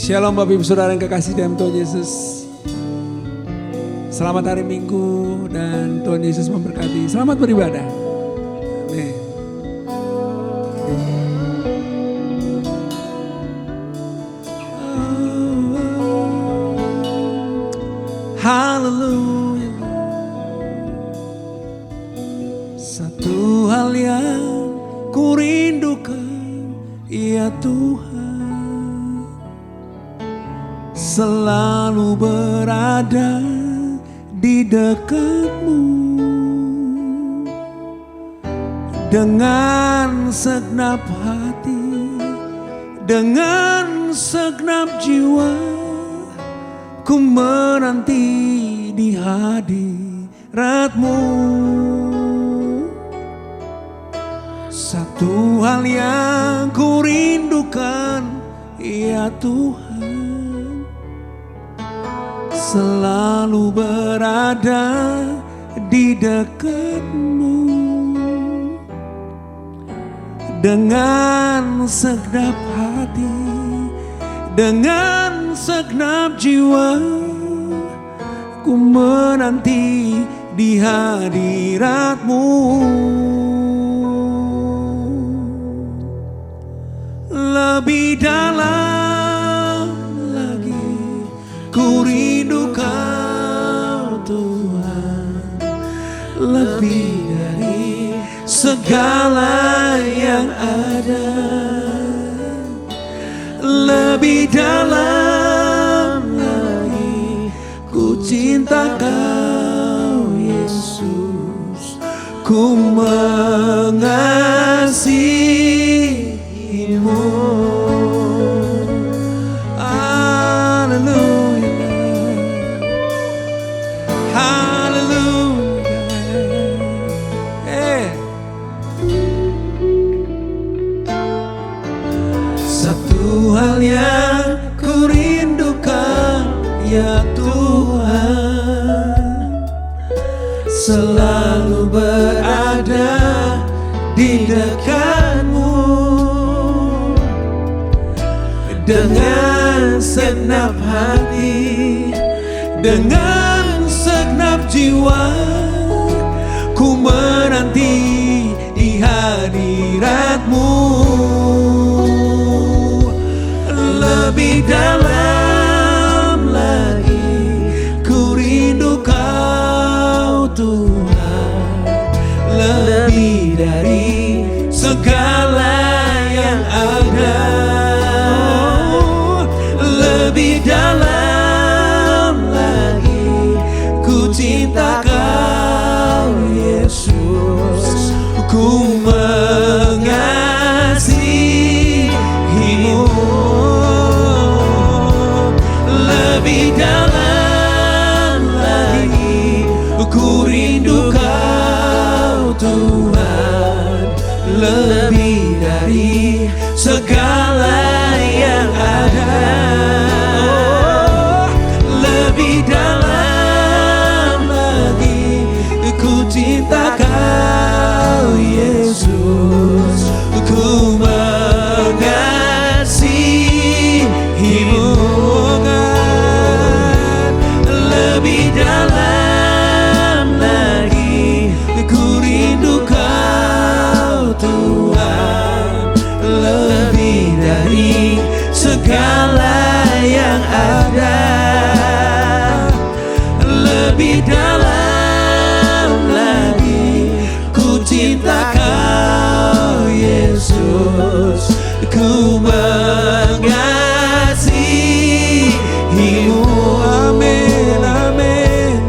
Shalom Bapak Ibu Saudara yang kekasih dalam Tuhan Yesus. Selamat hari Minggu dan Tuhan Yesus memberkati. Selamat beribadah. Amin. Haleluya. Satu hal yang ku rindukan, ya Tuhan, selalu berada di dekat-Mu. Dengan segenap hati, dengan segenap jiwa, ku menanti di hadirat-Mu. Satu hal yang ku rindukan, ya Tuhan, selalu berada di dekat-Mu. Dengan segenap hati, dengan segenap jiwa, ku menanti di hadirat-Mu. Lebih dalam lagi ku rindu Kau Tuhan, lebih dari segala yang ada. Lebih dalam lagi ku cinta Kau Yesus, ku mengasihi-Mu. Hal yang ku rindukan, ya Tuhan, selalu berada di dekat-Mu. Dengan segenap hati, dengan segenap jiwa, ku menanti di hadirat-Mu. Lebih dalam lagi ku rindu Kau Tuhan, lebih dari segala yang ada. Lebih dalam lagi ku cinta Kau Yesus, ku mengasihi-Mu. Lebih dalam lagi ku rindu Kau Tuhan, lebih dari segala yang ada. Lebih dalam lagi ku cinta Kau Yesus, ku mengasihi-Mu. lebih dalam lagi. Ku rindu Kau Tuhan, lebih dari segala yang ada. Lebih dalam lagi, ku cinta Kau Yesus, ku mengasihi-Mu. Amin, amin.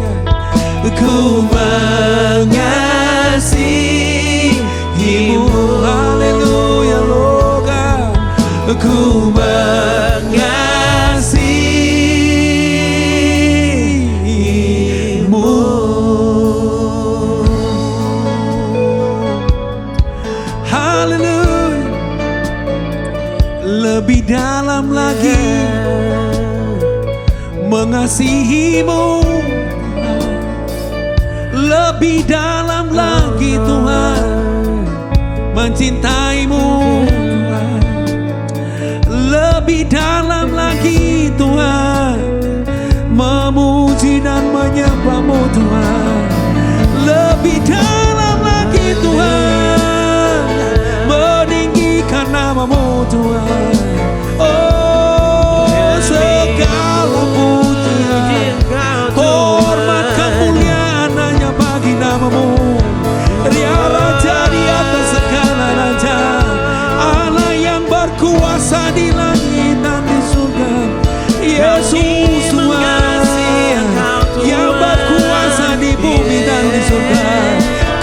Ku mengasihi-Mu. Haleluya, Logan. Ku mengasihi-Mu. Haleluya. Lebih dalam lagi mengasihi-Mu, lebih dalam lagi Tuhan mencintai-Mu, lebih dalam lagi Tuhan memuji dan menyembah-Mu Tuhan, lebih dalam lagi Tuhan meninggikan nama-Mu Tuhan. Oh, segala pujian, hormat, kemuliaan hanya bagi nama-Mu. Dia Raja di atas segala raja, Allah yang berkuasa di langit dan di surga. Yesus Tuhan yang berkuasa di bumi dan di surga.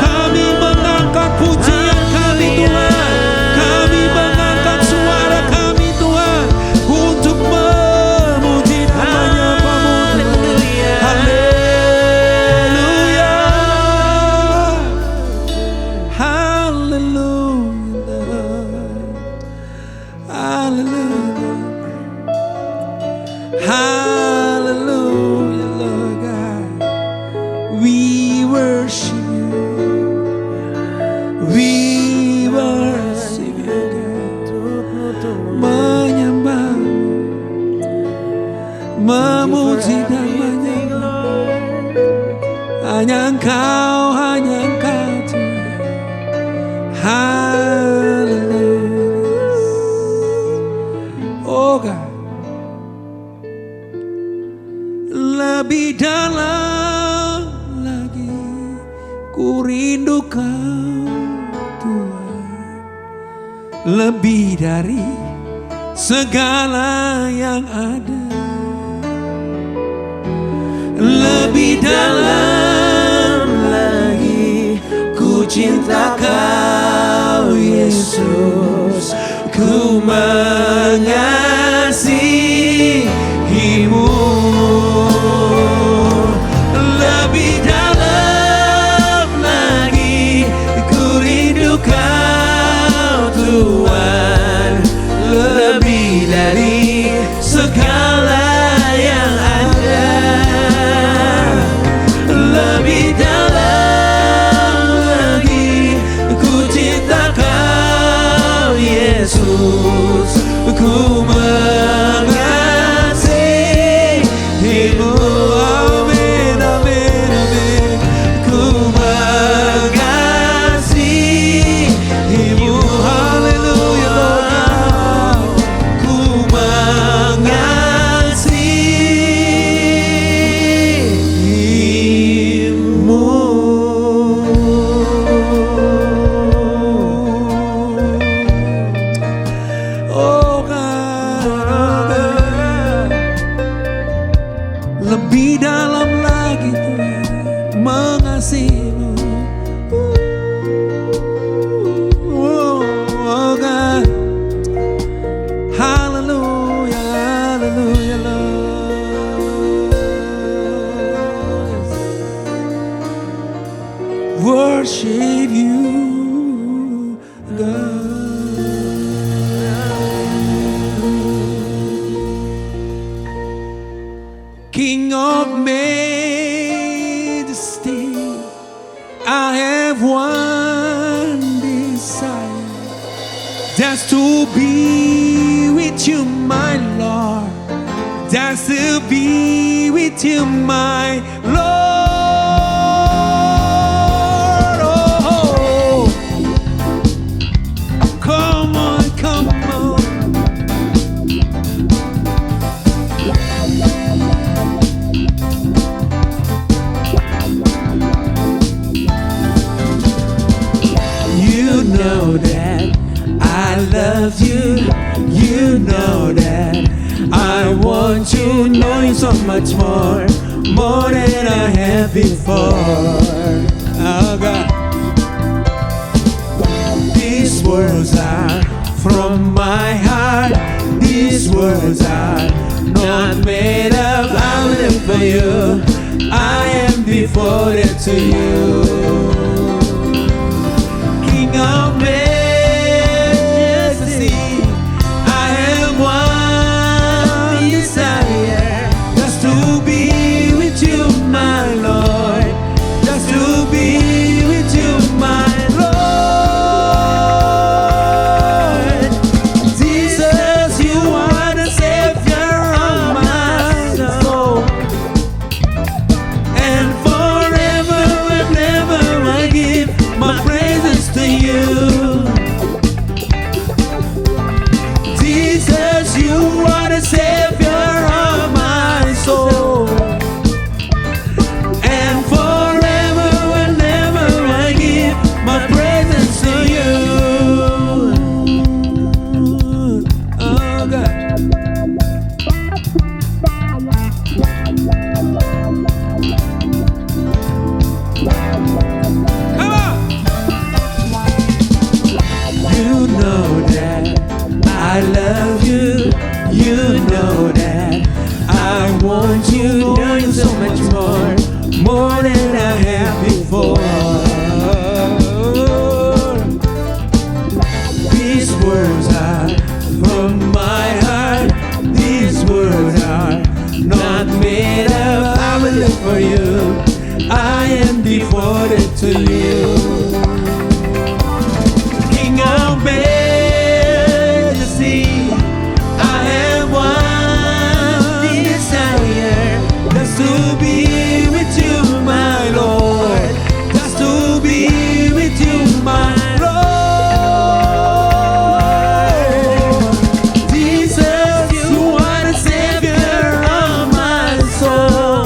Kami mengangkat pujian kami Tuhan, kami mengangkat suara kami Tuhan untuk memuji dan menyembah-Mu Tuhan. Haleluya, haleluya, haleluya, haleluya, Lord God. We worship You, we worship You, God. Menyembah, memuji dan menyembah hanya Engkau, hanya Engkau Tuhan. Haleluya. Oh God, lebih dalam lagi ku rindu Kau Tuhan, lebih dari segala yang ada. Lebih dalam lagi ku cinta Kau Yesus, ku mengasihi-Mu. Lebih dalam lagi ku rindu Kau Tuhan, lebih dari segala yang ada. Lebih dalam lagi ku cinta Kau Yesus, ku mengasihi-Mu. Amin, amin, amin. Ku mengasihi-Mu. Haleluya, Lord. Ku mengasihi-Mu. Oh God, lebih dalam lagi Tuhan mengasihi-Mu. Oh God, haleluya, haleluya, Lord. Worship You, God. King of majesty, I have one desire, just to be with You, my Lord, just to be with with you, my Lord. Oh, come on, come on. You know that I love you. You know that I want you. Know you so much more than I have before. Oh God, these words are from my heart. These words are not made up. I'm living for you. I am devoted to you. King of majesty, I have one desire, just to be with you, my Lord, just to be with you, my Lord. Jesus, you are the Savior of my soul, and forever and ever I give my praises to you. Jesus, you are the Savior of my soul, and forever and ever I give my praises to you. Oh God. Come on. You know that I love you. You know that I want you. Know you so much more than I have before. These words are from my heart. These words are not made up. I will live for you. I am devoted to you. King of majesty, I have one desire, just to be with you, my Lord, just to be with you, my Lord. Jesus, you are the Savior of my soul,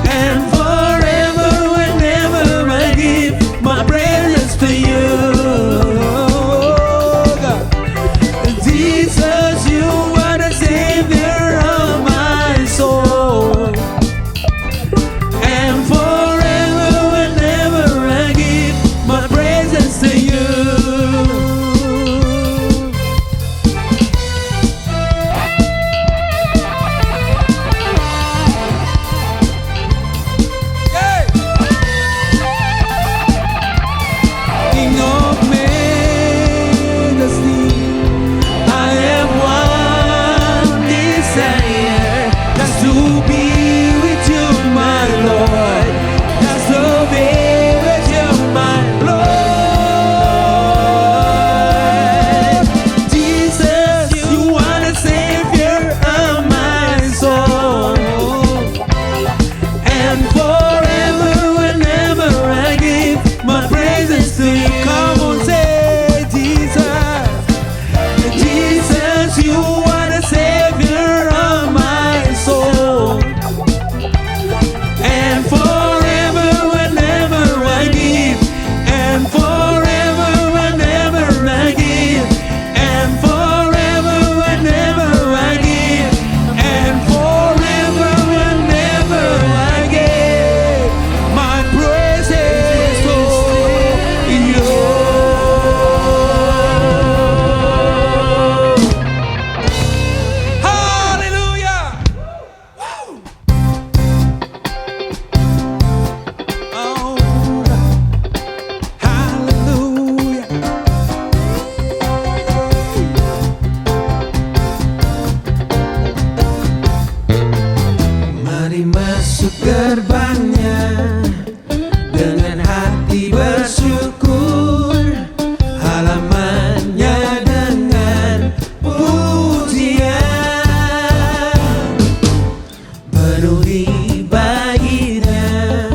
and forever and ever I give my praises to you. God. Jesus, you are the Savior of my soul, and forever and ever I give my praises to you. King of majesty, I have one desire, just to be with you, my Lord, just to be with you, my Lord. Jesus, you are the Savior of my soul, and forever and ever I give my praises to you. Come on, say Jesus. Jesus, you are the Savior of my soul, and forever and ever I give, and forever and ever I give, and forever and ever I give, and forever and ever I give my praises to you. Hallelujah! Woo! Oh, hallelujah! Mari masuk gerbangnya dengan hati bersyukur, halamannya dengan pujian. penuhi bayinya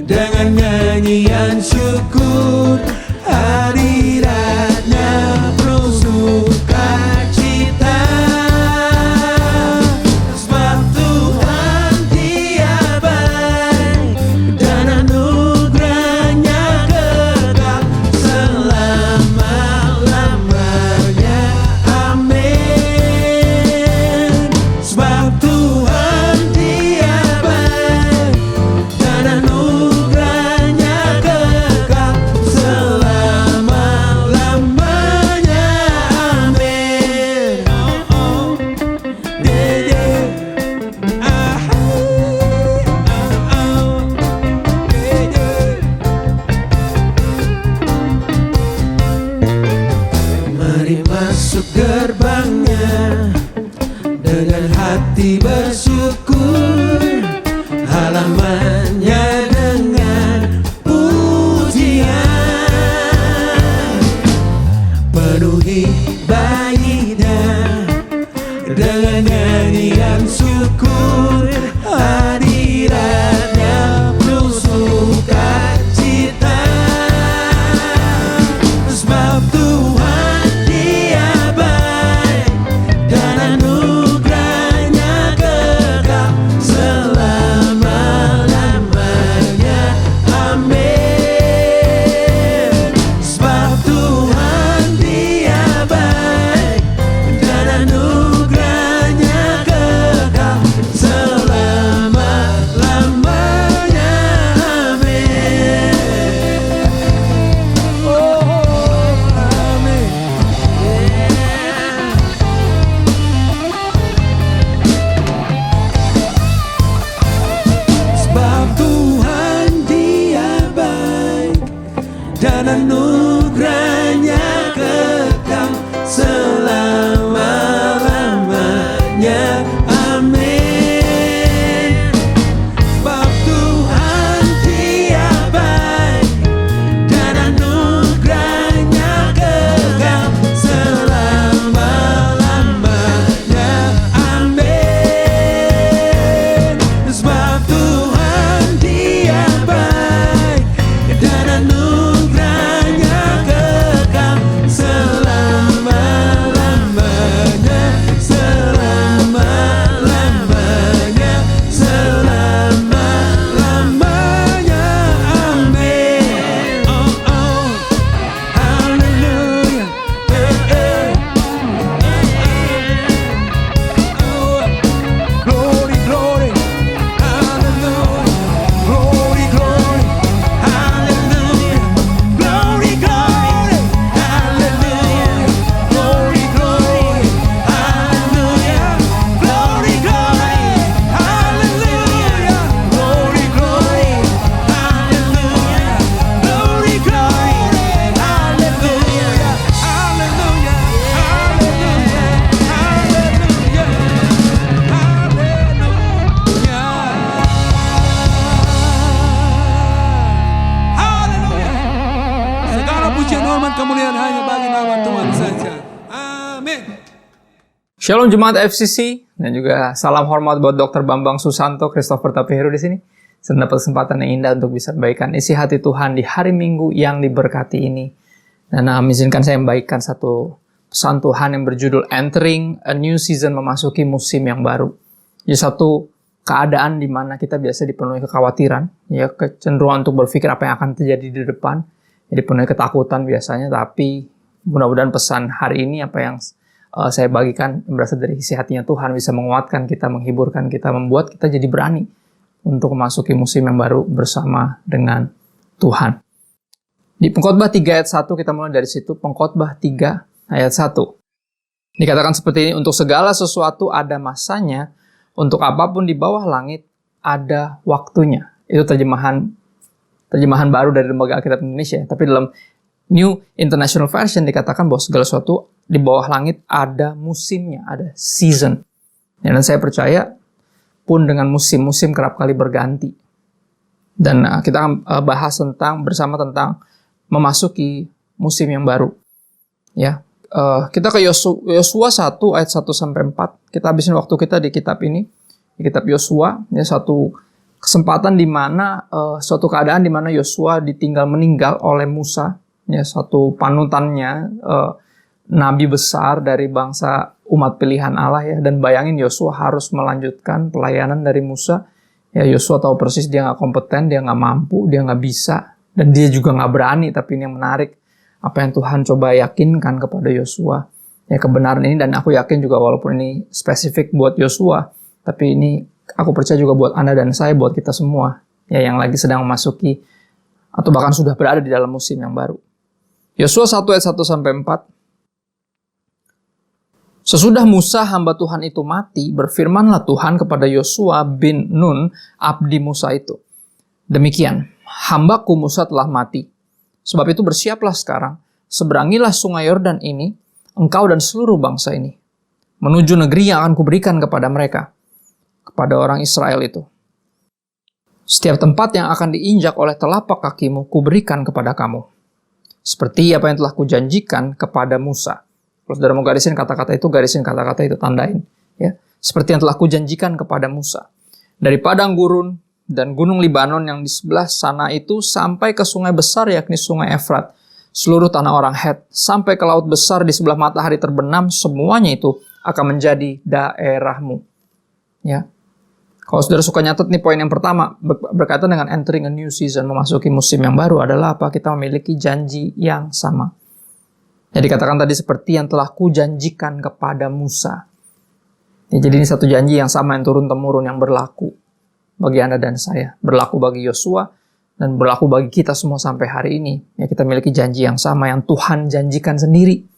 dengan nyanyian syukur, hadiratnya penuh sukacita. Sebab Tuhan Dia baik dan anugerahnya kekal selama-lamanya. Amin. Sebab Tuhan Dia baik dan anugerahnya kekal selama-lamanya. Amin. Oh, oh. Yeah, yeah. Ah, oh, oh. Yeah, yeah. Mari masuk gerbangnya dengan hati bersyukur, halamannya dengan pujian. Penuhi bayinya dengan nyanyian syukur, hadiratnya penuh sukacita. Sebab Tuhan Dia baik dan anugerahnya kekal selama-lamanya. Amin. Sebab Tuhan Dia baik dan anugerahnya kekal selama-lamanya. Amin. Oh, amin. Sebab Tuhan Dia baik dan anugerahnya kekal selama-lamanya. Amin. Sebab Tuhan Dia baik dan anugerahnya kekal selama-lamanya. Amin. Sebab Tuhan Dia baik dan anugerahnya kekal selama-lamanya, selama-lamanya, selama-lamanya. Amin. Oh, oh. Hallelujah. Oh, glory, glory. Hallelujah. Glory, glory. Hallelujah. Glory, glory. Hallelujah. Glory, glory. Hallelujah. Glory, glory. Hallelujah. Glory, glory. Hallelujah. Glory, glory. Hallelujah. Hallelujah. Haleluya. Segala pujian hormat kemuliaan hanya bagi nama Tuhan saja. Amin. Shalom Jemaat FCC dan juga salam hormat buat Dr. Bambang Susanto, Christopher Tapiheru di sini. Sedang dapat kesempatan yang indah untuk bisa membagikan isi hati Tuhan di hari Minggu yang diberkati ini. Dan izinkan saya membagikan satu pesan Tuhan yang berjudul Entering a New Season, memasuki musim yang baru. Jadi satu keadaan di mana kita biasa dipenuhi kekhawatiran, ya kecenderungan untuk berpikir apa yang akan terjadi di depan, ya dipenuhi ketakutan biasanya. Tapi mudah-mudahan pesan hari ini apa yang saya bagikan yang berasal dari isi hatinya Tuhan bisa menguatkan kita, menghiburkan kita, membuat kita jadi berani untuk memasuki musim yang baru bersama dengan Tuhan. Di Pengkhotbah 3 ayat 1 kita mulai dari situ. Pengkhotbah 3 ayat 1. Dikatakan seperti ini, untuk segala sesuatu ada masanya, untuk apapun di bawah langit ada waktunya. Itu terjemahan baru dari Lembaga Alkitab Indonesia. Tapi dalam New International Version dikatakan bahwa segala sesuatu di bawah langit ada musimnya, ada season. Dan saya percaya pun dengan musim kerap kali berganti. Dan kita akan bahas bersama tentang memasuki musim yang baru. Ya, kita ke Yosua 1 ayat 1 sampai 4. Kita habisin waktu kita di kitab ini. di kitab Yosua, ya, suatu kesempatan di mana suatu keadaan di mana Yosua ditinggal meninggal oleh Musa, ya, suatu panutannya, nabi besar dari bangsa umat pilihan Allah, ya. Dan bayangin Yosua harus melanjutkan pelayanan dari Musa. Ya, Yosua tahu persis dia nggak kompeten, dia nggak mampu, dia nggak bisa, dan dia juga nggak berani. Tapi ini yang menarik, apa yang Tuhan coba yakinkan kepada Yosua, ya, kebenaran ini. Dan aku yakin juga walaupun ini spesifik buat Yosua, tapi ini aku percaya juga buat Anda dan saya, buat kita semua, ya, yang lagi sedang memasuki atau bahkan sudah berada di dalam musim yang baru. Yosua 1 ayat 1-4. Sesudah Musa hamba Tuhan itu mati, berfirmanlah Tuhan kepada Yosua bin Nun, abdi Musa itu. Demikian, hambaku Musa telah mati. Sebab itu bersiaplah sekarang, seberangilah sungai Yordan ini, engkau dan seluruh bangsa ini, menuju negeri yang akan kuberikan kepada mereka, kepada orang Israel itu. Setiap tempat yang akan diinjak oleh telapak kakimu, kuberikan kepada kamu. Seperti apa yang telah kujanjikan kepada Musa. Kalau saudara mau garisin kata-kata itu, tandain. Ya. Seperti yang telah kujanjikan kepada Musa. Dari padang gurun dan gunung Libanon yang di sebelah sana itu, sampai ke sungai besar yakni sungai Efrat, seluruh tanah orang Het, sampai ke laut besar di sebelah matahari terbenam, semuanya itu akan menjadi daerahmu. Ya. Kalau saudara suka nyatet nih, poin yang pertama berkaitan dengan entering a new season, memasuki musim yang baru, adalah apa? Kita memiliki janji yang sama. Jadi katakan tadi, seperti yang telah kujanjikan kepada Musa. Ya, jadi ini satu janji yang sama yang turun-temurun, yang berlaku bagi Anda dan saya, berlaku bagi Yosua, dan berlaku bagi kita semua sampai hari ini. Ya, kita memiliki janji yang sama yang Tuhan janjikan sendiri.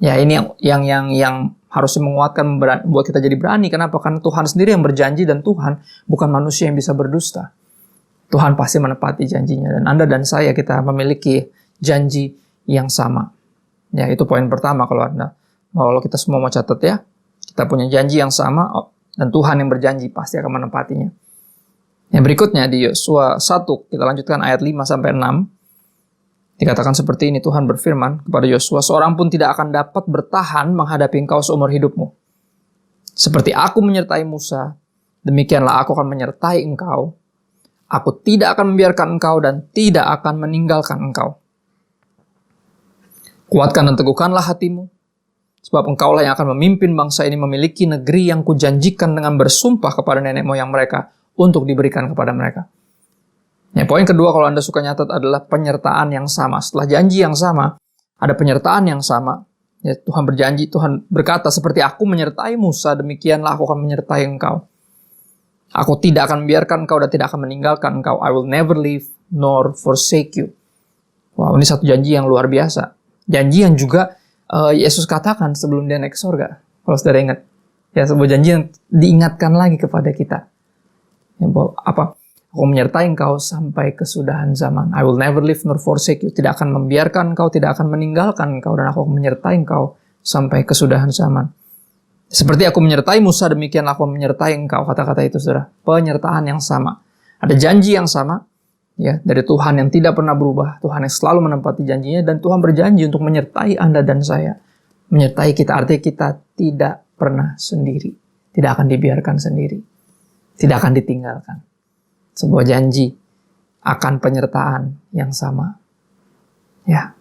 Ya, ini yang harusnya menguatkan, buat kita jadi berani. Kenapa? Karena Tuhan sendiri yang berjanji, dan Tuhan bukan manusia yang bisa berdusta. Tuhan pasti menepati janjinya, dan Anda dan saya, kita memiliki janji yang sama. Ya, itu poin pertama. Kalau kita semua mau catat, ya, kita punya janji yang sama, dan Tuhan yang berjanji pasti akan menepatinya. Yang berikutnya di Yosua 1, kita lanjutkan ayat 5-6. Dikatakan seperti ini, Tuhan berfirman kepada Yosua, seorang pun tidak akan dapat bertahan menghadapi engkau seumur hidupmu. Seperti aku menyertai Musa, demikianlah aku akan menyertai engkau. Aku tidak akan membiarkan engkau dan tidak akan meninggalkan engkau. Kuatkan dan teguhkanlah hatimu, sebab engkaulah yang akan memimpin bangsa ini memiliki negeri yang kujanjikan dengan bersumpah kepada nenek moyang mereka untuk diberikan kepada mereka. Ya, poin kedua kalau Anda suka nyatat adalah penyertaan yang sama. Setelah janji yang sama, ada penyertaan yang sama. Ya, Tuhan berjanji, Tuhan berkata, seperti aku menyertai Musa, demikianlah aku akan menyertai engkau. Aku tidak akan membiarkan engkau dan tidak akan meninggalkan engkau. I will never leave nor forsake you. Wow, ini satu janji yang luar biasa. Janji yang juga Yesus katakan sebelum dia naik ke surga. Kalau saudara ingat. Ya, sebuah janji yang diingatkan lagi kepada kita. Ya, bahwa apa? Aku menyertai engkau sampai kesudahan zaman. I will never leave nor forsake you. Tidak akan membiarkan engkau, tidak akan meninggalkan engkau, dan aku akan menyertai engkau sampai kesudahan zaman. Seperti aku menyertai Musa, demikian aku menyertai engkau. Kata-kata itu, saudara, penyertaan yang sama. Ada janji yang sama, ya, dari Tuhan yang tidak pernah berubah, Tuhan yang selalu menepati janjinya, dan Tuhan berjanji untuk menyertai Anda dan saya, menyertai kita. Artinya kita tidak pernah sendiri, tidak akan dibiarkan sendiri, tidak akan ditinggalkan. Sebuah janji akan penyertaan yang sama. Ya.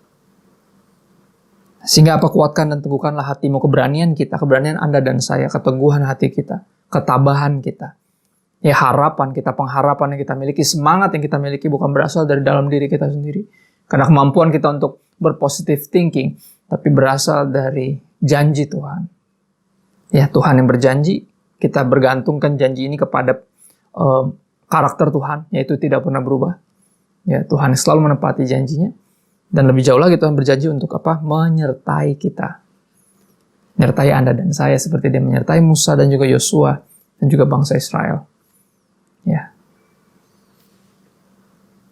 Sehingga apa? Kuatkan dan teguhkanlah hatimu, keberanian kita, keberanian Anda dan saya, keteguhan hati kita, ketabahan kita. Ya, harapan kita, pengharapan yang kita miliki, semangat yang kita miliki bukan berasal dari dalam diri kita sendiri. Karena kemampuan kita untuk berpositive thinking, tapi berasal dari janji Tuhan. Ya, Tuhan yang berjanji, kita bergantungkan janji ini kepada karakter Tuhan, yaitu tidak pernah berubah. Ya, Tuhan selalu menepati janjinya. Dan lebih jauh lagi, Tuhan berjanji untuk apa? Menyertai kita. Menyertai Anda dan saya seperti dia menyertai Musa dan juga Yosua dan juga bangsa Israel. Ya.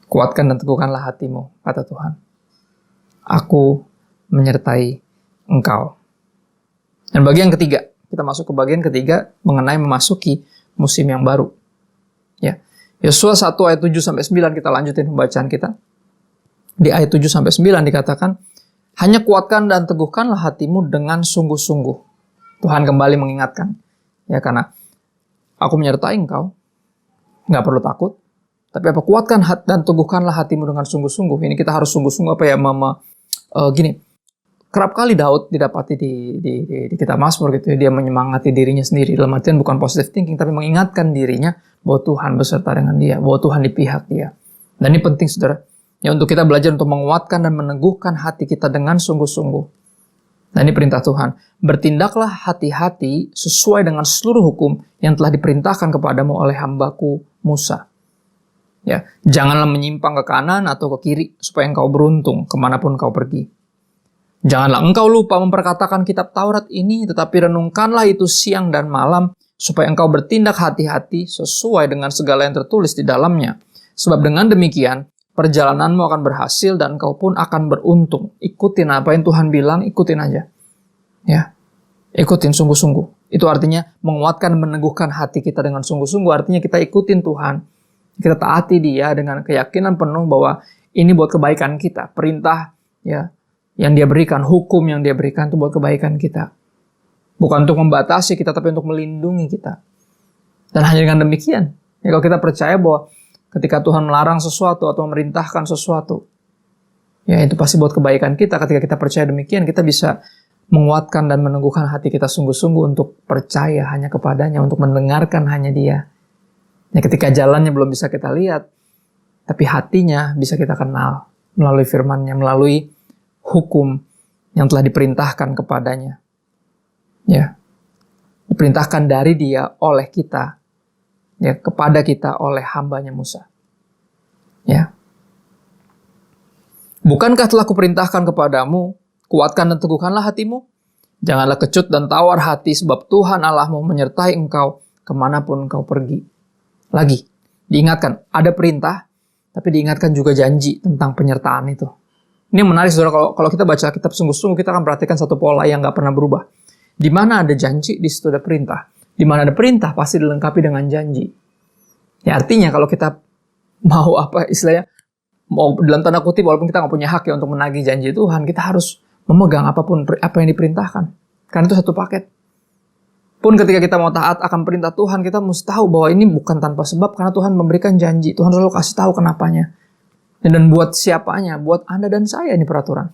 Kuatkan dan teguhkanlah hatimu, kata Tuhan. Aku menyertai engkau. Dan bagian ketiga, kita masuk ke bagian ketiga mengenai memasuki musim yang baru. Ya. Yosua 1 ayat 7-9, kita lanjutin pembacaan kita. Di ayat 7-9 dikatakan, hanya kuatkan dan teguhkanlah hatimu dengan sungguh-sungguh. Tuhan kembali mengingatkan. Ya, karena Aku menyertai engkau. Nggak perlu takut. Tapi apa? Kuatkan dan teguhkanlah hatimu dengan sungguh-sungguh. Ini kita harus sungguh-sungguh apa ya, gini. Kerap kali Daud didapati di kitab Mazmur gitu ya. Dia menyemangati dirinya sendiri. Dalam artian bukan positive thinking, tapi mengingatkan dirinya bahwa Tuhan beserta dengan dia. Bahwa Tuhan di pihak dia. Dan ini penting, saudara. Ya, untuk kita belajar untuk menguatkan dan meneguhkan hati kita dengan sungguh-sungguh. Dan ini perintah Tuhan. Bertindaklah hati-hati sesuai dengan seluruh hukum yang telah diperintahkan kepadamu oleh hambaku Musa. Ya, janganlah menyimpang ke kanan atau ke kiri supaya engkau beruntung kemanapun kau pergi. Janganlah engkau lupa memperkatakan kitab Taurat ini, tetapi renungkanlah itu siang dan malam supaya engkau bertindak hati-hati sesuai dengan segala yang tertulis di dalamnya. Sebab dengan demikian perjalananmu akan berhasil dan engkau pun akan beruntung. Ikutin apa yang Tuhan bilang, ikutin aja. Ya, ikutin sungguh-sungguh. Itu artinya menguatkan, meneguhkan hati kita dengan sungguh-sungguh. Artinya kita ikutin Tuhan. Kita taati dia dengan keyakinan penuh bahwa ini buat kebaikan kita. Perintah ya yang dia berikan, hukum yang dia berikan itu buat kebaikan kita. Bukan untuk membatasi kita, tapi untuk melindungi kita. Dan hanya dengan demikian, ya kalau kita percaya bahwa ketika Tuhan melarang sesuatu atau memerintahkan sesuatu, ya itu pasti buat kebaikan kita. Ketika kita percaya demikian, kita bisa menguatkan dan meneguhkan hati kita sungguh-sungguh untuk percaya hanya kepadanya, untuk mendengarkan hanya dia. Ya, ketika jalannya belum bisa kita lihat, tapi hatinya bisa kita kenal melalui firman-Nya, melalui hukum yang telah diperintahkan kepadanya. Ya, diperintahkan dari dia oleh kita, ya, kepada kita oleh hambanya Musa. Ya. Bukankah telah kuperintahkan kepadamu, kuatkan dan teguhkanlah hatimu? Janganlah kecut dan tawar hati, sebab Tuhan Allahmu menyertai engkau kemanapun engkau pergi. Lagi, diingatkan, ada perintah, tapi diingatkan juga janji tentang penyertaan itu. Ini yang menarik, saudara, kalau kita baca kitab sungguh-sungguh, kita akan perhatikan satu pola yang gak pernah berubah. Di mana ada janji, di situ ada perintah. Di mana ada perintah, pasti dilengkapi dengan janji. Ya, artinya kalau kita mau mau dalam tanda kutip, walaupun kita gak punya hak ya untuk menagih janji Tuhan, kita harus memegang apapun apa yang diperintahkan. Karena itu satu paket. Pun ketika kita mau taat akan perintah Tuhan, kita mesti tahu bahwa ini bukan tanpa sebab, karena Tuhan memberikan janji. Tuhan selalu kasih tahu kenapanya. Dan buat siapanya, buat Anda dan saya ini peraturan.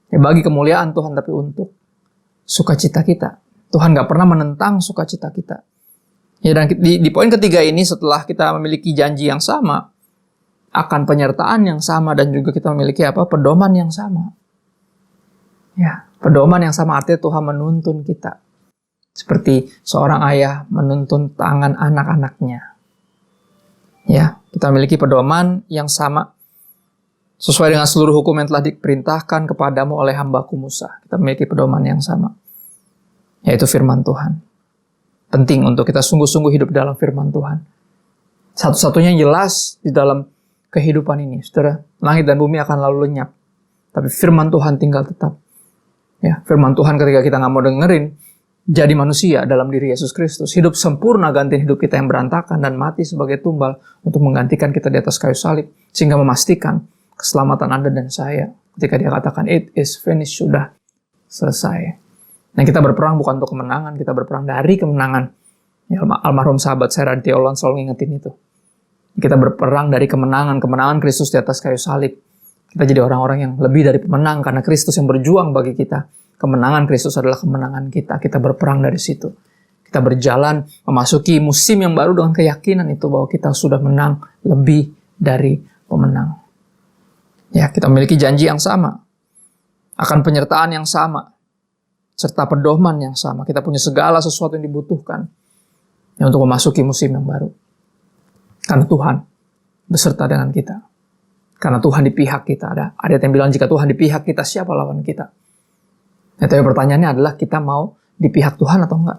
Ya, bagi kemuliaan Tuhan, tapi untuk sukacita kita. Tuhan gak pernah menentang sukacita kita. Ya, dan di poin ketiga ini, setelah kita memiliki janji yang sama, akan penyertaan yang sama, dan juga kita memiliki pedoman yang sama. Ya, pedoman yang sama artinya Tuhan menuntun kita. Seperti seorang ayah menuntun tangan anak-anaknya. Ya, kita memiliki pedoman yang sama sesuai dengan seluruh hukum yang telah diperintahkan kepadamu oleh hambaku Musa. Kita memiliki pedoman yang sama, yaitu firman Tuhan. Penting untuk kita sungguh-sungguh hidup dalam firman Tuhan. Satu-satunya jelas di dalam kehidupan ini, saudara, langit dan bumi akan lalu lenyap, tapi firman Tuhan tinggal tetap. Ya, firman Tuhan ketika kita nggak mau dengerin, jadi manusia dalam diri Yesus Kristus. Hidup sempurna gantiin hidup kita yang berantakan dan mati sebagai tumbal untuk menggantikan kita di atas kayu salib. Sehingga memastikan keselamatan Anda dan saya. Ketika dia katakan, it is finished, sudah selesai. Nah, kita berperang bukan untuk kemenangan, kita berperang dari kemenangan. Ya, almarhum sahabat saya Raditya Olan selalu ngingetin itu. Kita berperang dari kemenangan Kristus di atas kayu salib. Kita jadi orang-orang yang lebih dari pemenang karena Kristus yang berjuang bagi kita. Kemenangan Kristus adalah kemenangan kita. Kita berperang dari situ. Kita berjalan memasuki musim yang baru dengan keyakinan itu bahwa kita sudah menang lebih dari pemenang. Ya, kita memiliki janji yang sama. Akan penyertaan yang sama. Serta pedoman yang sama. Kita punya segala sesuatu yang dibutuhkan ya, untuk memasuki musim yang baru. Karena Tuhan beserta dengan kita. Karena Tuhan di pihak kita. Ada ayat yang bilang jika Tuhan di pihak kita, siapa lawan kita? Ya, tapi pertanyaannya adalah kita mau di pihak Tuhan atau enggak?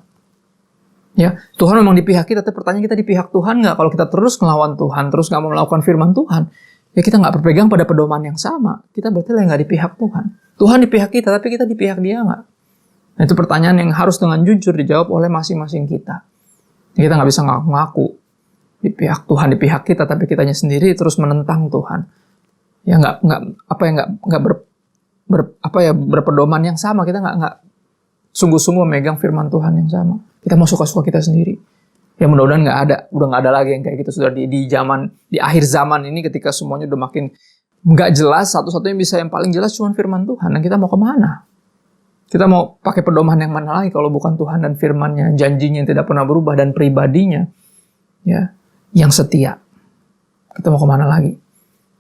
Ya, Tuhan memang di pihak kita, tapi pertanyaan kita di pihak Tuhan enggak? Kalau kita terus ngelawan Tuhan, terus nggak mau melakukan firman Tuhan, ya kita nggak berpegang pada pedoman yang sama. Kita berarti nggak di pihak Tuhan. Tuhan di pihak kita, tapi kita di pihak Dia nggak? Nah, itu pertanyaan yang harus dengan jujur dijawab oleh masing-masing kita. Kita nggak bisa ngaku-ngaku di pihak Tuhan, di pihak kita, tapi kitanya sendiri terus menentang Tuhan. Ya berpedoman yang sama. Kita nggak sungguh-sungguh memegang firman Tuhan yang sama. Kita mau suka-suka kita sendiri. Ya mudah-mudahan udah nggak ada lagi yang kayak gitu. Sudah di akhir zaman ini ketika semuanya udah makin nggak jelas, satu-satunya bisa yang paling jelas cuma firman Tuhan. Dan kita mau kemana? Kita mau pakai pedoman yang mana lagi kalau bukan Tuhan dan firman-Nya, janjinya yang tidak pernah berubah dan pribadinya ya yang setia. Kita mau kemana lagi?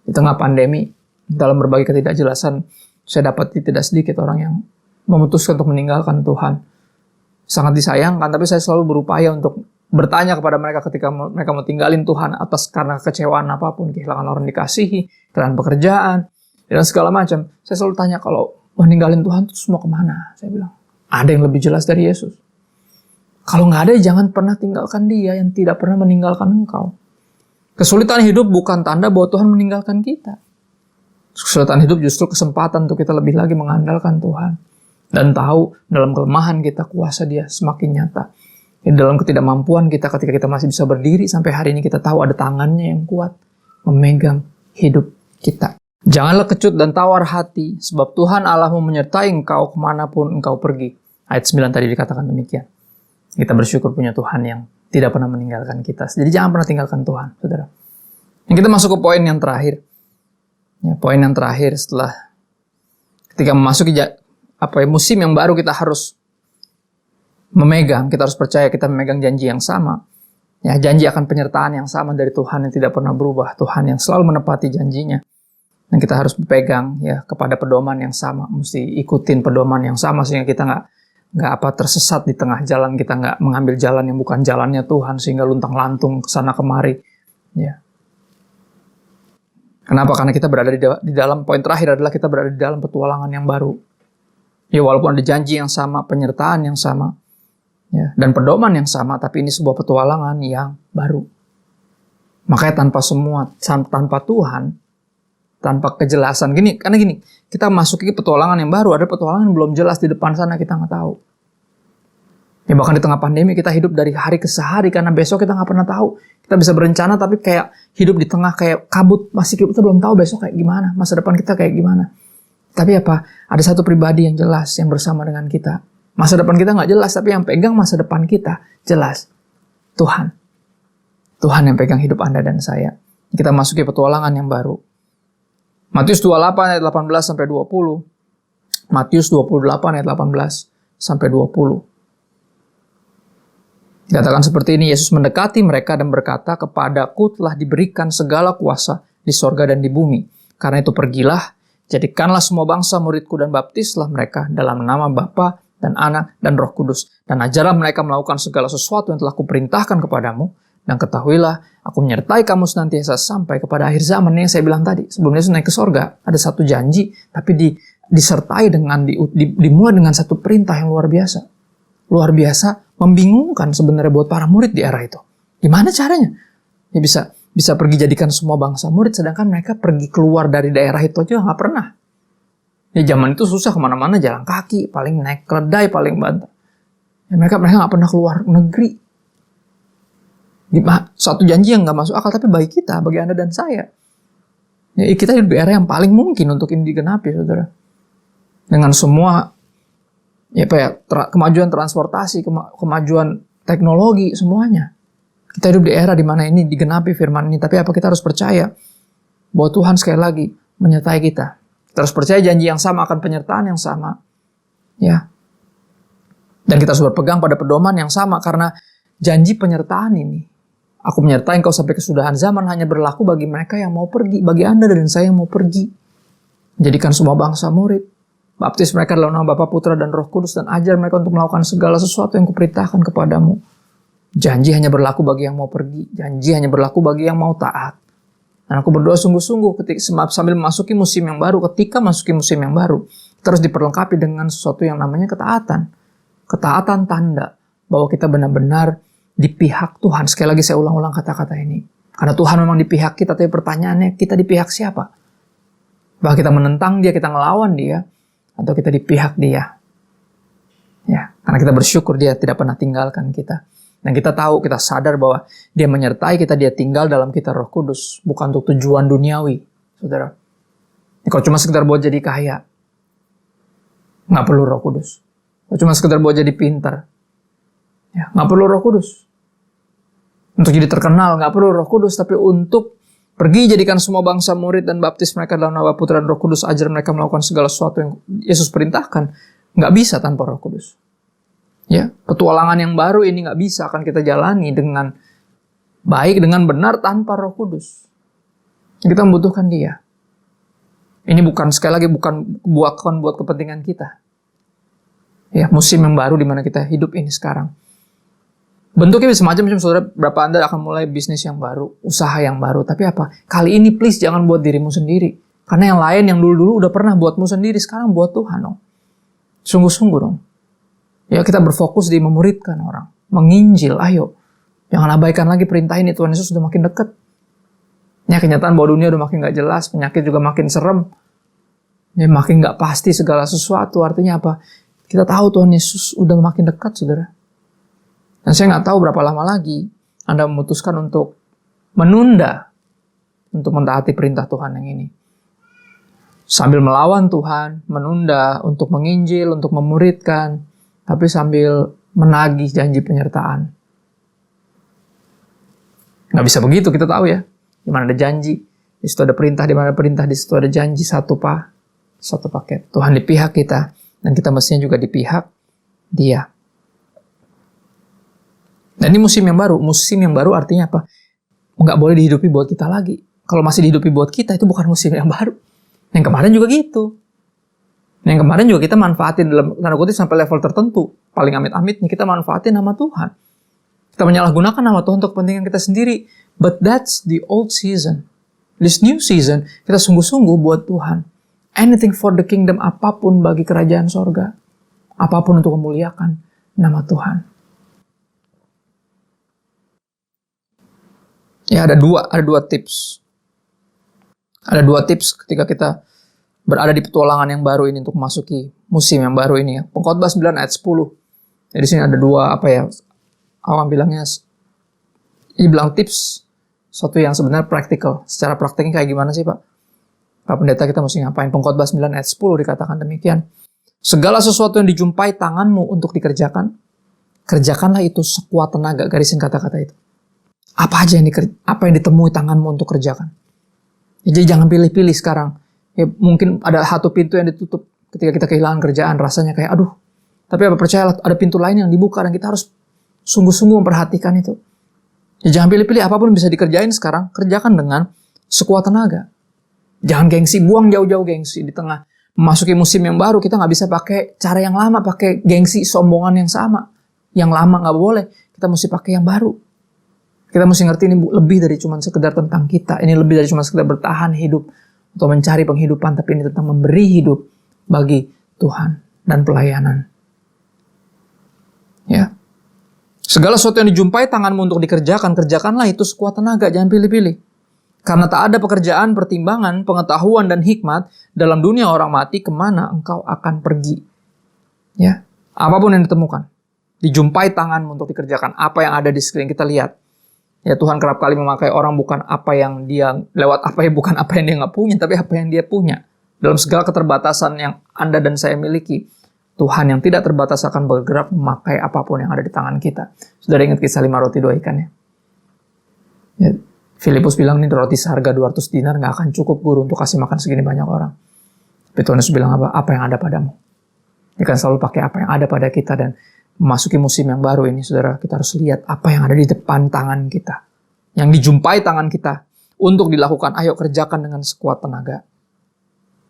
Di tengah pandemi, dalam berbagai ketidakjelasan, saya dapat tidak sedikit orang yang memutuskan untuk meninggalkan Tuhan. Sangat disayangkan, tapi saya selalu berupaya untuk bertanya kepada mereka ketika mereka mau tinggalin Tuhan atas karena kekecewaan apapun, kehilangan orang dikasihi, kehilangan pekerjaan, dan segala macam. Saya selalu tanya, kalau meninggalin Tuhan terus mau kemana? Saya bilang, ada yang lebih jelas dari Yesus. Kalau nggak ada, jangan pernah tinggalkan Dia yang tidak pernah meninggalkan engkau. Kesulitan hidup bukan tanda bahwa Tuhan meninggalkan kita. Kesulitan hidup justru kesempatan untuk kita lebih lagi mengandalkan Tuhan. Dan tahu dalam kelemahan kita kuasa Dia semakin nyata. Dalam ketidakmampuan kita ketika kita masih bisa berdiri sampai hari ini, kita tahu ada tangannya yang kuat memegang hidup kita. Janganlah kecut dan tawar hati, sebab Tuhan Allahmu menyertai engkau kemanapun engkau pergi. Ayat 9 tadi dikatakan demikian. Kita bersyukur punya Tuhan yang tidak pernah meninggalkan kita. Jadi jangan pernah tinggalkan Tuhan, saudara. Yang kita masuk ke poin yang terakhir. Ya, poin yang terakhir setelah ketika memasuki musim yang baru, kita harus memegang, kita harus percaya kita memegang janji yang sama. Ya, janji akan penyertaan yang sama dari Tuhan yang tidak pernah berubah, Tuhan yang selalu menepati janjinya. Dan kita harus berpegang ya kepada pedoman yang sama, mesti ikutin pedoman yang sama sehingga kita nggak tersesat di tengah jalan, kita nggak mengambil jalan yang bukan jalannya Tuhan sehingga luntang-lantung kesana kemari. Ya. Kenapa? Karena kita berada di dalam, poin terakhir adalah kita berada di dalam petualangan yang baru. Ya, walaupun ada janji yang sama, penyertaan yang sama, ya, dan pedoman yang sama, tapi ini sebuah petualangan yang baru. Makanya tanpa Tuhan, tanpa kejelasan, karena gini, kita masuki petualangan yang baru, ada petualangan yang belum jelas di depan sana, kita nggak tahu. Ya, bahkan di tengah pandemi kita hidup dari hari ke sehari, karena besok kita nggak pernah tahu. Kita bisa berencana, tapi kayak hidup di tengah kayak kabut, kita belum tahu besok kayak gimana, masa depan kita kayak gimana. Tapi apa? Ada satu pribadi yang jelas yang bersama dengan kita. Masa depan kita nggak jelas, tapi yang pegang masa depan kita jelas. Tuhan. Tuhan yang pegang hidup Anda dan saya. Kita masuki petualangan yang baru. Matius 28 ayat 18 sampai 20. Matius 28 ayat 18 sampai 20. Dikatakan seperti ini, Yesus mendekati mereka dan berkata, "Kepadaku telah diberikan segala kuasa di sorga dan di bumi. Karena itu pergilah, jadikanlah semua bangsa muridku dan baptislah mereka dalam nama Bapa dan Anak dan Roh Kudus. Dan ajarlah mereka melakukan segala sesuatu yang telah kuperintahkan kepadamu. Dan ketahuilah, aku menyertai kamu senantiasa sampai kepada akhir zaman." Yang saya bilang tadi, sebelum Yesus naik ke sorga, ada satu janji, tapi disertai dengan, dimulai dengan satu perintah yang luar biasa. Luar biasa, membingungkan sebenarnya buat para murid di era itu. Gimana caranya? Ya bisa pergi jadikan semua bangsa murid, sedangkan mereka pergi keluar dari daerah itu aja nggak pernah. Ya zaman itu susah, kemana-mana jalan kaki, paling naik keledai, paling banter. Ya, mereka nggak pernah keluar negeri. Satu janji yang nggak masuk akal, tapi bagi kita, bagi Anda dan saya, ya, kita hidup di era yang paling mungkin untuk ini digenapi, saudara. Dengan semua kemajuan transportasi, kemajuan teknologi, semuanya. Kita hidup di era di mana ini digenapi firman ini, tapi apa kita harus percaya bahwa Tuhan sekali lagi menyertai kita. Kita harus percaya janji yang sama akan penyertaan yang sama. Ya. Dan kita harus berpegang pada pedoman yang sama, karena janji penyertaan ini, aku menyertai engkau sampai kesudahan zaman, hanya berlaku bagi mereka yang mau pergi, bagi Anda dan saya yang mau pergi. Jadikan semua bangsa murid. Baptis mereka dalam nama Bapa, Putra, dan Roh Kudus, dan ajar mereka untuk melakukan segala sesuatu yang kuperintahkan kepadamu. Janji hanya berlaku bagi yang mau pergi. Janji hanya berlaku bagi yang mau taat. Dan aku berdoa sungguh-sungguh sambil memasuki musim yang baru, ketika masuki musim yang baru, terus diperlengkapi dengan sesuatu yang namanya ketaatan. Ketaatan tanda bahwa kita benar-benar di pihak Tuhan. Sekali lagi saya ulang-ulang kata-kata ini. Karena Tuhan memang di pihak kita, tapi pertanyaannya, kita di pihak siapa? Bahwa kita menentang Dia, kita ngelawan Dia, atau kita di pihak Dia. Ya, karena kita bersyukur Dia tidak pernah tinggalkan kita. Dan kita tahu, kita sadar bahwa Dia menyertai kita, Dia tinggal dalam kita Roh Kudus, bukan untuk tujuan duniawi, saudara. Kalau cuma sekedar buat jadi kaya, nggak perlu Roh Kudus. Kalau cuma sekedar buat jadi pintar, ya nggak perlu Roh Kudus. Untuk jadi terkenal, nggak perlu Roh Kudus, tapi untuk pergi jadikan semua bangsa murid dan baptis mereka dalam nama Putra dan Roh Kudus, ajar mereka melakukan segala sesuatu yang Yesus perintahkan. Nggak bisa tanpa Roh Kudus. Ya, petualangan yang baru ini nggak bisa akan kita jalani dengan baik, dengan benar tanpa Roh Kudus. Kita membutuhkan Dia. Ini bukan, sekali lagi, bukan buat kepentingan kita. Ya, musim yang baru di mana kita hidup ini sekarang. Bentuknya bisa macam-macam, saudara. Berapa Anda akan mulai bisnis yang baru, usaha yang baru. Tapi apa? Kali ini please jangan buat dirimu sendiri. Karena yang lain yang dulu-dulu udah pernah buatmu sendiri, sekarang buat Tuhan dong. Sungguh-sungguh dong. Ya, kita berfokus di memuridkan orang. Menginjil, ayo. Jangan abaikan lagi perintah ini, Tuhan Yesus sudah makin dekat. Ya, kenyataan bahwa dunia udah makin gak jelas, penyakit juga makin serem. Ya, makin gak pasti segala sesuatu. Artinya apa? Kita tahu Tuhan Yesus udah makin dekat, saudara. Dan saya nggak tahu berapa lama lagi Anda memutuskan untuk menunda untuk mentaati perintah Tuhan yang ini. Sambil melawan Tuhan, menunda untuk menginjil, untuk memuridkan, tapi sambil menagih janji penyertaan. Nggak bisa begitu, kita tahu ya. Di mana ada janji, di situ ada perintah, di mana ada perintah, di situ ada janji, satu paket. Tuhan di pihak kita, dan kita mestinya juga di pihak Dia. Dan ini musim yang baru. Musim yang baru artinya apa? Nggak boleh dihidupi buat kita lagi. Kalau masih dihidupi buat kita, itu bukan musim yang baru. Yang kemarin juga gitu. Yang kemarin juga kita manfaatin dalam tanda kutip sampai level tertentu. Paling amit-amitnya kita manfaatin nama Tuhan. Kita menyalahgunakan nama Tuhan untuk kepentingan kita sendiri. But that's the old season. This new season, kita sungguh-sungguh buat Tuhan. Anything for the kingdom, apapun bagi kerajaan sorga. Apapun untuk memuliakan nama Tuhan. Ya, ada dua tips. Ada dua tips ketika kita berada di petualangan yang baru ini untuk memasuki musim yang baru ini ya. Pengkhotbah 9 ayat 10. Jadi di sini ada dua awam bilangnya, ini bilang tips, suatu yang sebenarnya praktikal. Secara praktiknya kayak gimana sih Pak? Pak Pendeta, kita mesti ngapain? Pengkhotbah 9 ayat 10 dikatakan demikian. Segala sesuatu yang dijumpai tanganmu untuk dikerjakan, kerjakanlah itu sekuat tenaga. Garisin kata-kata itu. Apa aja apa yang ditemui tanganmu untuk kerjakan. Jadi jangan pilih-pilih sekarang. Ya, mungkin ada satu pintu yang ditutup ketika kita kehilangan kerjaan, rasanya kayak aduh. Tapi apa, percayalah ada pintu lain yang dibuka dan kita harus sungguh-sungguh memperhatikan itu. Ya, jangan pilih-pilih, apapun bisa dikerjain sekarang, kerjakan dengan sekuat tenaga. Jangan gengsi, buang jauh-jauh gengsi. Di tengah memasuki musim yang baru, kita nggak bisa pakai cara yang lama, pakai gengsi, sombongan yang sama. Yang lama nggak boleh, kita mesti pakai yang baru. Kita mesti ngerti ini lebih dari cuma sekedar tentang kita. Ini lebih dari cuma sekedar bertahan hidup atau mencari penghidupan, tapi ini tentang memberi hidup bagi Tuhan dan pelayanan. Ya. Segala sesuatu yang dijumpai tanganmu untuk dikerjakan, kerjakanlah itu sekuat tenaga, jangan pilih-pilih. Karena tak ada pekerjaan, pertimbangan, pengetahuan, dan hikmat dalam dunia orang mati, kemana engkau akan pergi. Ya. Apapun yang ditemukan, dijumpai tanganmu untuk dikerjakan. Apa yang ada di sekeliling kita lihat. Ya, Tuhan kerap kali memakai orang bukan apa yang dia bukan apa yang dia nggak punya, tapi apa yang dia punya. Dalam segala keterbatasan yang Anda dan saya miliki, Tuhan yang tidak terbatas akan bergerak memakai apapun yang ada di tangan kita. Sudah ingat kisah 5 roti 2 ikan ya? Ya, Filipus bilang ini roti seharga 200 dinar nggak akan cukup guru untuk kasih makan segini banyak orang. Tapi Tuhan Yesus bilang apa yang ada padamu. Dia kan selalu pakai apa yang ada pada kita, dan memasuki musim yang baru ini, saudara, kita harus lihat apa yang ada di depan tangan kita. Yang dijumpai tangan kita untuk dilakukan, ayo kerjakan dengan sekuat tenaga.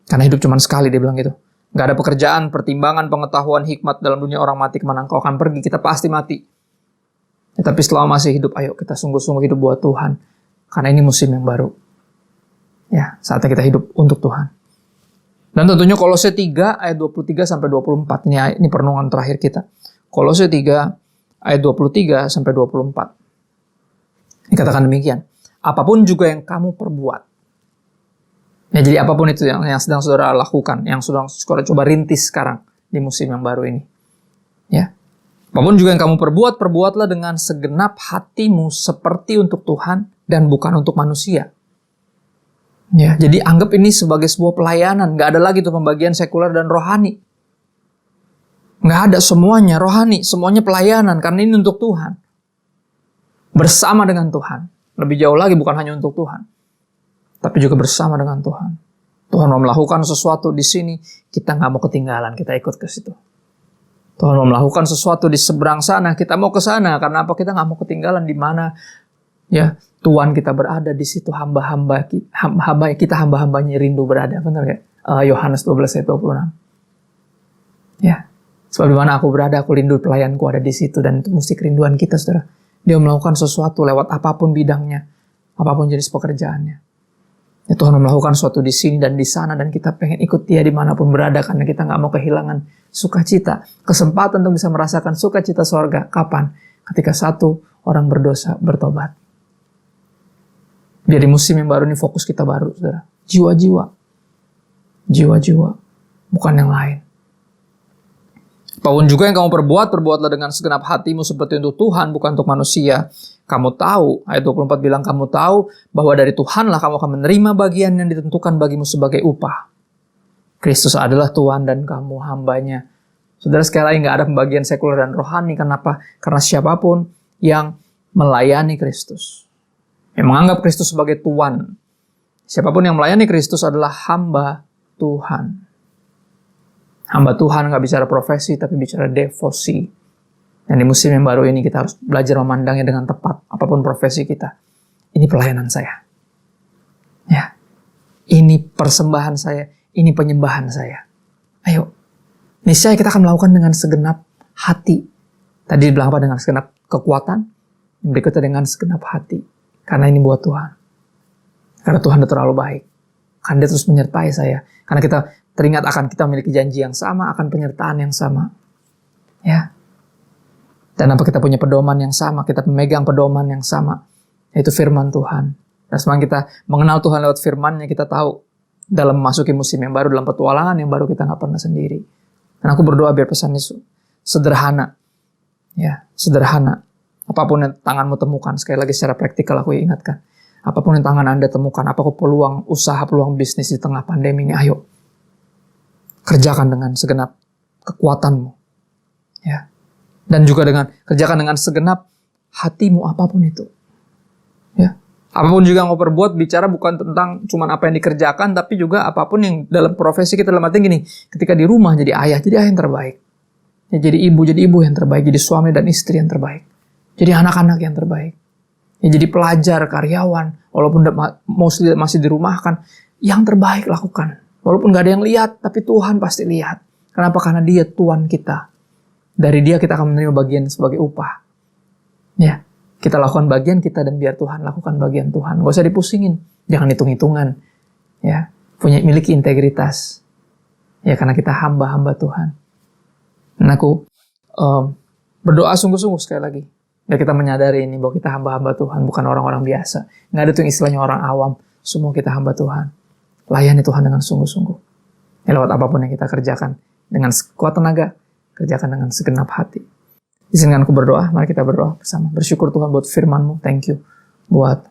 Karena hidup cuma sekali, dia bilang gitu. Gak ada pekerjaan, pertimbangan, pengetahuan, hikmat dalam dunia orang mati, kemana engkau akan pergi, kita pasti mati. Ya, tapi selama masih hidup, ayo kita sungguh-sungguh hidup buat Tuhan. Karena ini musim yang baru. Ya, saatnya kita hidup untuk Tuhan. Dan tentunya Kolose 3 ayat 23 sampai 24. Ini perenungan terakhir kita. Kolose 3 ayat 23 sampai 24. Dikatakan demikian. Apapun juga yang kamu perbuat. Ya, jadi apapun itu yang sedang saudara lakukan, yang saudara coba rintis sekarang di musim yang baru ini. Ya. Apapun juga yang kamu perbuat, perbuatlah dengan segenap hatimu seperti untuk Tuhan dan bukan untuk manusia. Ya, jadi anggap ini sebagai sebuah pelayanan. Gak ada lagi tuh pembagian sekuler dan rohani. Nggak ada, semuanya rohani, semuanya pelayanan, karena ini untuk Tuhan. bersama dengan Tuhan. Lebih jauh lagi bukan hanya untuk Tuhan, tapi juga bersama dengan Tuhan. Tuhan mau melakukan sesuatu di sini, kita nggak mau ketinggalan, kita ikut ke situ. Tuhan mau melakukan sesuatu di seberang sana, kita mau ke sana. Karena apa? Kita nggak mau ketinggalan di mana ya Tuhan kita berada di situ, hamba-hambanya rindu berada. Benar ya? Yohanes 12 ayat 26. Ya, sebab di mana aku berada, aku rindu, pelayanku ada di situ. Dan itu mesti kerinduan kita, saudara. Dia melakukan sesuatu lewat apapun bidangnya, apapun jenis pekerjaannya. Ya, Tuhan melakukan sesuatu di sini dan di sana, dan kita pengen ikut Dia dimanapun berada, karena kita nggak mau kehilangan sukacita, kesempatan untuk bisa merasakan sukacita sorga. Kapan? Ketika satu orang berdosa bertobat. Jadi musim yang baru ini fokus kita baru, saudara. Jiwa-jiwa, bukan yang lain. Apapun juga yang kamu perbuat, perbuatlah dengan segenap hatimu seperti untuk Tuhan, bukan untuk manusia. Kamu tahu, ayat 24 bilang, kamu tahu bahwa dari Tuhanlah kamu akan menerima bagian yang ditentukan bagimu sebagai upah. Kristus adalah Tuhan dan kamu hambanya. Saudara, sekali lagi nggak ada pembagian sekuler dan rohani. Kenapa? Karena siapapun yang melayani Kristus, yang menganggap Kristus sebagai Tuhan, siapapun yang melayani Kristus adalah hamba Tuhan. Hamba Tuhan nggak bicara profesi, tapi bicara devosi. Dan di musim yang baru ini kita harus belajar memandangnya dengan tepat. Apapun profesi kita, ini pelayanan saya. Ya, ini persembahan saya, ini penyembahan saya. Ayo, niscaya kita akan melakukan dengan segenap hati. Tadi dibilang apa? Dengan segenap kekuatan. Yang berikutnya dengan segenap hati. Karena ini buat Tuhan. Karena Tuhan udah terlalu baik. Karena Dia terus menyertai saya. Karena kita teringat akan kita memiliki janji yang sama, akan penyertaan yang sama. Ya. Dan apa, kita punya pedoman yang sama, kita memegang pedoman yang sama, yaitu firman Tuhan. Dan semakin kita mengenal Tuhan lewat firman-Nya, kita tahu dalam memasuki musim yang baru, dalam petualangan yang baru, kita nggak pernah sendiri. Dan aku berdoa biar pesan Yesus sederhana. Ya, sederhana. Apapun yang tanganmu temukan, sekali lagi secara praktikal aku ingatkan. Apapun yang tangan Anda temukan, apapun peluang usaha, peluang bisnis di tengah pandemi ini, ayo. Kerjakan dengan segenap kekuatanmu. Ya. Dan juga kerjakan dengan segenap hatimu, apapun itu. Ya. Apapun juga yang mau perbuat, bicara bukan tentang cuman apa yang dikerjakan, tapi juga apapun yang dalam profesi kita, dalam arti gini, ketika di rumah jadi ayah yang terbaik. Ya, jadi ibu yang terbaik, jadi suami dan istri yang terbaik. Jadi anak-anak yang terbaik. Ya, jadi pelajar, karyawan, walaupun mostly masih dirumahkan, yang terbaik lakukan. Walaupun gak ada yang lihat, tapi Tuhan pasti lihat. Kenapa? Karena Dia Tuhan kita. Dari Dia kita akan menerima bagian sebagai upah. Ya, kita lakukan bagian kita dan biar Tuhan lakukan bagian Tuhan. Gak usah dipusingin. Jangan hitung-hitungan. Ya, miliki integritas. Ya, karena kita hamba-hamba Tuhan. Dan aku berdoa sungguh-sungguh sekali lagi. Biar kita menyadari ini, bahwa kita hamba-hamba Tuhan, bukan orang-orang biasa. Gak ada tuh yang istilahnya orang awam. Semua kita hamba Tuhan. Layani Tuhan dengan sungguh-sungguh. Ya, lewat apapun yang kita kerjakan. Dengan sekuat tenaga, kerjakan dengan segenap hati. Izinkan aku berdoa, mari kita berdoa bersama. Bersyukur Tuhan buat firman-Mu, thank you. Buat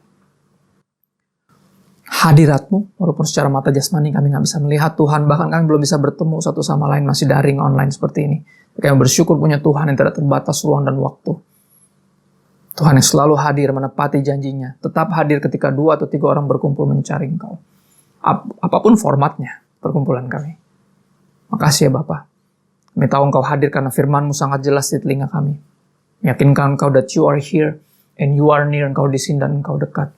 hadirat-Mu, walaupun secara mata jasmani kami gak bisa melihat Tuhan. Bahkan kami belum bisa bertemu satu sama lain, masih daring online seperti ini. Kami bersyukur punya Tuhan yang tidak terbatas ruang dan waktu. Tuhan yang selalu hadir, menepati janjinya. Tetap hadir ketika 2 atau 3 orang berkumpul mencari Engkau. Apapun formatnya perkumpulan kami. Makasih ya Bapa. Kami tahu Engkau hadir karena firman-Mu sangat jelas di telinga kami. Yakinkan Engkau that you are here and you are near. Engkau di sini dan Engkau dekat.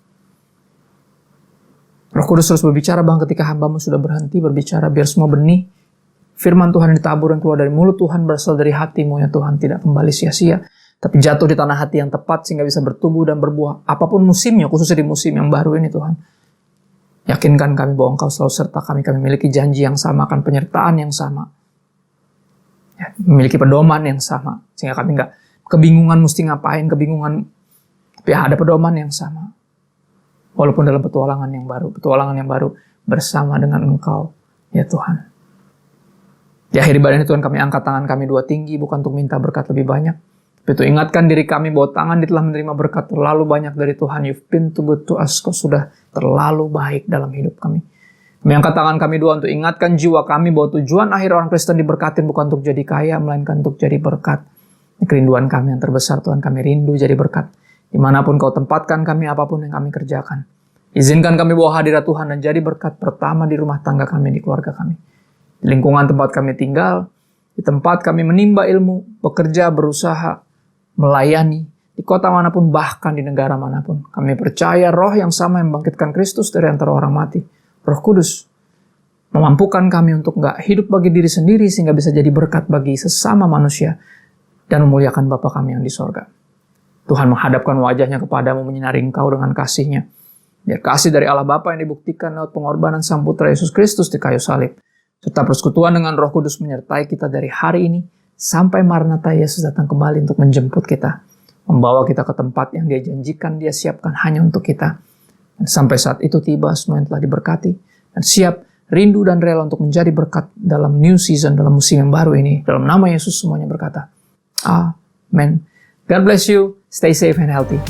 Roh Kudus terus berbicara Bang ketika hamba-Mu sudah berhenti berbicara. Biar semua benih firman Tuhan yang ditabur yang keluar dari mulut Tuhan berasal dari hati-Mu ya Tuhan. Tidak kembali sia-sia. Tapi jatuh di tanah hati yang tepat sehingga bisa bertumbuh dan berbuah. Apapun musimnya, khususnya di musim yang baru ini Tuhan. Yakinkan kami bahwa Engkau selalu serta kami. Kami memiliki janji yang sama, akan penyertaan yang sama. Ya, memiliki pedoman yang sama. Sehingga kami nggak kebingungan mesti ngapain, tapi ada pedoman yang sama. Walaupun dalam petualangan yang baru bersama dengan Engkau, ya Tuhan. Di akhir ibadah ini Tuhan, kami angkat tangan kami 2 tinggi, bukan untuk minta berkat lebih banyak. Tapi itu ingatkan diri kami bahwa tangan telah menerima berkat terlalu banyak dari Tuhan. You've been too good to us. Kau sudah terlalu baik dalam hidup kami. Kami angkat tangan kami 2 untuk ingatkan jiwa kami bahwa tujuan akhir orang Kristen diberkatin bukan untuk jadi kaya, melainkan untuk jadi berkat. Ini kerinduan kami yang terbesar Tuhan. Kami rindu jadi berkat. Dimanapun Kau tempatkan kami, apapun yang kami kerjakan. Izinkan kami bawa hadirat Tuhan dan jadi berkat pertama di rumah tangga kami, di keluarga kami. Di lingkungan tempat kami tinggal, di tempat kami menimba ilmu, bekerja, berusaha, melayani, di kota manapun, bahkan di negara manapun. Kami percaya roh yang sama yang membangkitkan Kristus dari antara orang mati, Roh Kudus, memampukan kami untuk nggak hidup bagi diri sendiri sehingga bisa jadi berkat bagi sesama manusia dan memuliakan Bapa kami yang di sorga. Tuhan menghadapkan wajahnya kepadamu, menyinari engkau dengan kasih-Nya. Biar kasih dari Allah Bapa yang dibuktikan lewat pengorbanan Sang Putra Yesus Kristus di kayu salib, serta persekutuan dengan Roh Kudus menyertai kita dari hari ini sampai Maranatha Yesus datang kembali untuk menjemput kita, membawa kita ke tempat yang Dia janjikan, Dia siapkan hanya untuk kita. Dan sampai saat itu tiba, semua yang telah diberkati dan siap, rindu dan rela untuk menjadi berkat dalam new season, dalam musim yang baru ini. Dalam nama Yesus semuanya berkata, Amen. God bless you. Stay safe and healthy.